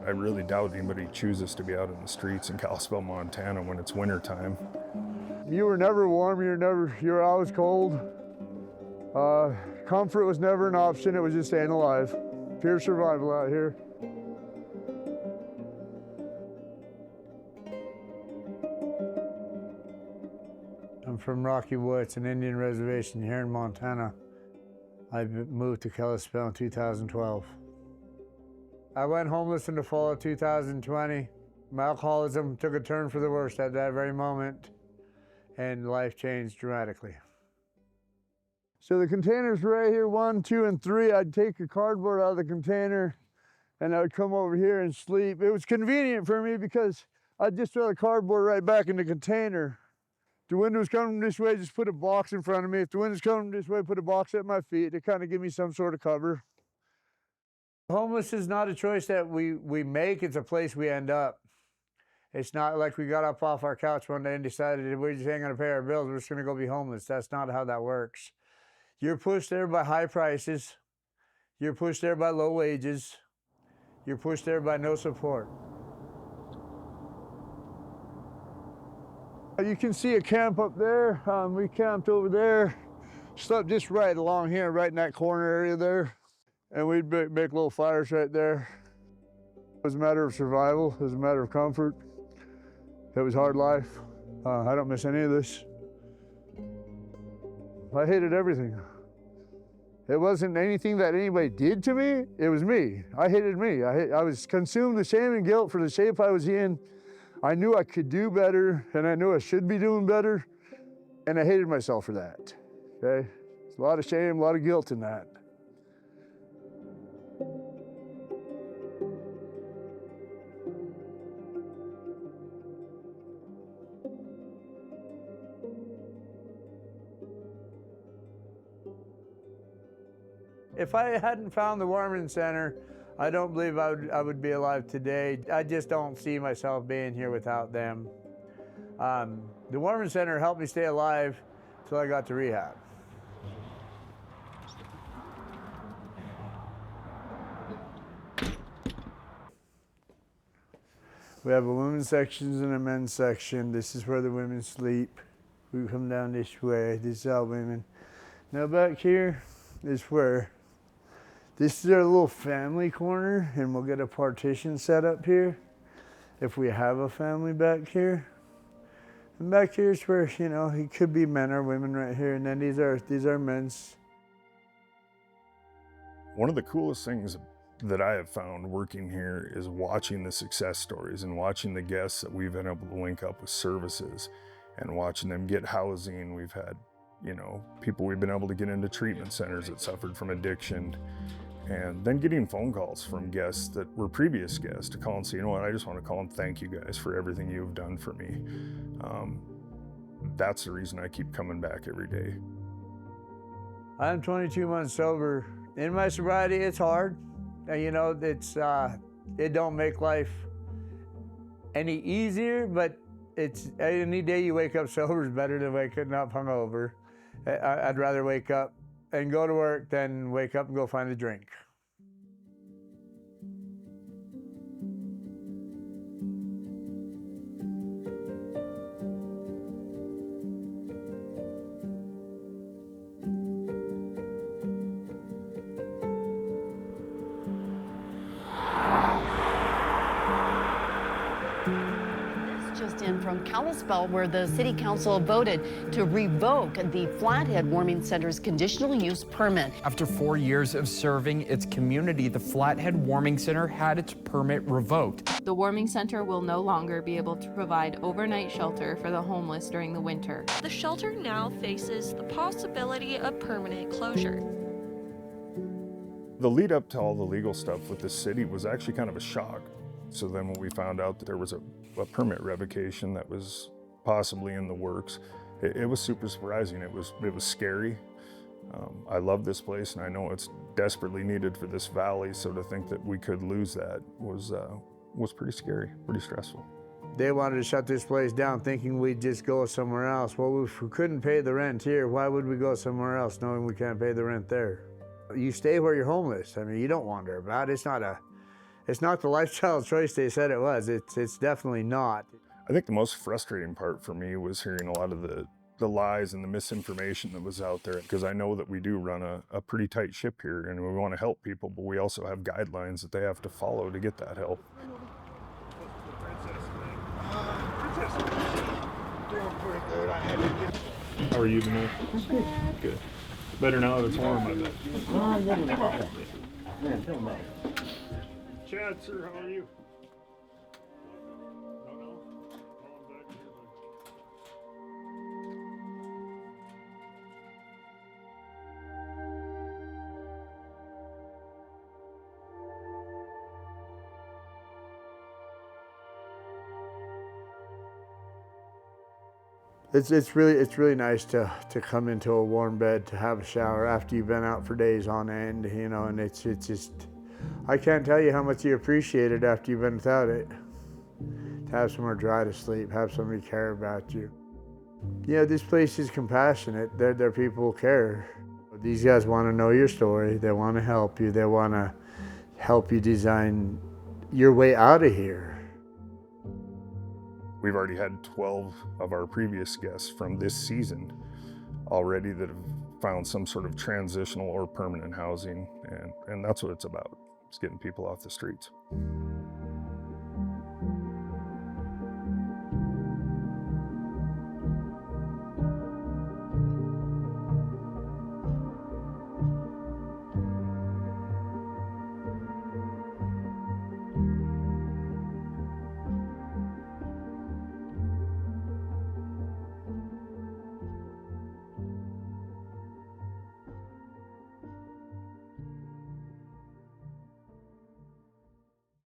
I really doubt anybody chooses to be out in the streets in Kalispell, Montana when it's winter time. You were never warm, you were always cold. Comfort was never an option, it was just staying alive. Pure survival out here. I'm from Rocky Woods, an Indian reservation here in Montana. I moved to Kalispell in 2012. I went homeless in the fall of 2020. My alcoholism took a turn for the worse at that very moment, and life changed dramatically. So the containers right here, 1, 2, and 3, I'd take a cardboard out of the container and I would come over here and sleep. It was convenient for me because I'd just throw the cardboard right back in the container. The wind was coming this way, just put a box in front of me. If the wind was coming this way, put a box at my feet to kind of give me some sort of cover. Homeless is not a choice that we make, it's a place we end up. It's not like we got up off our couch one day and decided we just ain't gonna pay our bills, we're just gonna go be homeless. That's not how that works. You're pushed there by high prices. You're pushed there by low wages. You're pushed there by no support. You can see a camp up there. We camped over there, slept just right along here, right in that corner area there. And we'd make little fires right there. It was a matter of survival. It was a matter of comfort. It was hard life. I don't miss any of this. I hated everything. It wasn't anything that anybody did to me. It was me. I hated me. I was consumed with shame and guilt for the shape I was in. I knew I could do better, and I knew I should be doing better, and I hated myself for that, okay? There's a lot of shame, a lot of guilt in that. If I hadn't found the Warming Center, I don't believe I would be alive today. I just don't see myself being here without them. The Warming Center helped me stay alive until I got to rehab. We have a women's section and a men's section. This is where the women sleep. We come down this way. This is all women. Now back here is where this is our little family corner, and we'll get a partition set up here if we have a family back here. And back here is where, you know, it could be men or women right here, and then these are men's. One of the coolest things that I have found working here is watching the success stories and watching the guests that we've been able to link up with services and watching them get housing. We've had, you know, people we've been able to get into treatment centers that suffered from addiction. And then getting phone calls from guests that were previous guests to call and say, you know what, I just want to call and thank you guys for everything you've done for me. That's the reason I keep coming back every day. I'm 22 months sober. In my sobriety, it's hard. You know, it don't make life any easier, but it's any day you wake up sober is better than waking up hungover. I'd rather wake up and go to work than wake up and go find a drink. Just in from Kalispell, where the City Council voted to revoke the Flathead Warming Center's conditional use permit. After 4 years of serving its community, the Flathead Warming Center had its permit revoked. The Warming Center will no longer be able to provide overnight shelter for the homeless during the winter. The shelter now faces the possibility of permanent closure. The lead up to all the legal stuff with the city was actually kind of a shock. So then when we found out that there was a permit revocation that was possibly in the works, it was super surprising. It was scary. I love this place, and I know it's desperately needed for this valley, so to think that we could lose that was pretty scary, pretty stressful. They wanted to shut this place down thinking we'd just go somewhere else. Well, if we couldn't pay the rent here, why would we go somewhere else knowing we can't pay the rent there? You stay where you're homeless. I mean, you don't wander about. It's It's not the lifestyle choice they said it was. It's definitely not. I think the most frustrating part for me was hearing a lot of the lies and the misinformation that was out there, because I know that we do run a pretty tight ship here and we want to help people, but we also have guidelines that they have to follow to get that help. How are you tonight? Good. Better now that it's warm, I bet. Chad, sir, how are you? It's really nice to come into a warm bed, to have a shower after you've been out for days on end, you know, and it's just, I can't tell you how much you appreciate it after you've been without it. To have somewhere dry to sleep, have somebody care about you. You know, this place is compassionate. Their people care. These guys want to know your story. They want to help you. They want to help you design your way out of here. We've already had 12 of our previous guests from this season already that have found some sort of transitional or permanent housing, and that's what it's about. It's getting people off the streets.